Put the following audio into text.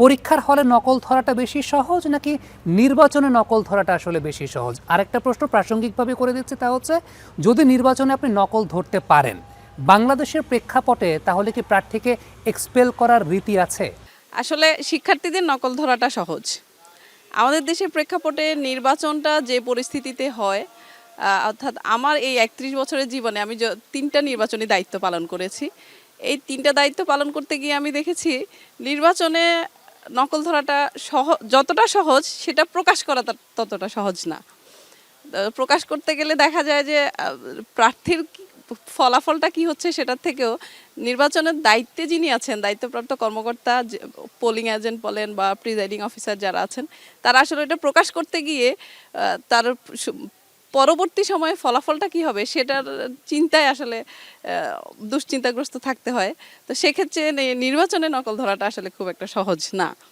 পরীক্ষার হলে নকল ধরাটা বেশি সহজ নাকি নির্বাচনে নকল ধরাটা আসলে বেশি সহজ? আরেকটা প্রশ্ন প্রাসঙ্গিকভাবে করে দিচ্ছি, তা হচ্ছে যদি নির্বাচনে আপনি নকল ধরতে পারেন, বাংলাদেশের প্রেক্ষাপটে তাহলে কি প্রার্থীকে এক্সপেল করার রীতি আছে? আসলে শিক্ষার্থীদের নকল ধরাটা সহজ। আমাদের দেশের প্রেক্ষাপটে নির্বাচনটা যে পরিস্থিতিতে হয়, অর্থাৎ আমার এই ৩১ বছরের জীবনে আমি ৩টা নির্বাচনী দায়িত্ব পালন করেছি। এই ৩টা দায়িত্ব পালন করতে গিয়ে আমি দেখেছি নির্বাচনে নকল ধরাটা যতটা সহজ সেটা প্রকাশ করা ততটা সহজ না। প্রকাশ করতে গেলে দেখা যায় যে প্রার্থীর ফলাফলটা কি হচ্ছে সেটার থেকেও নির্বাচনের দায়িত্বে যিনি আছেন, দায়িত্বপ্রাপ্ত কর্মকর্তা, পোলিং এজেন্ট বলেন বা প্রিজাইডিং অফিসার যারা আছেন, তারা আসলে এটা প্রকাশ করতে গিয়ে তার পরবর্তী সময়ে ফলাফলটা কি হবে সেটার চিন্তায় আসলে দুশ্চিন্তাগ্রস্ত থাকতে হয়। তো সেক্ষেত্রে নির্বাচনে নকল ধরাটা আসলে খুব একটা সহজ না।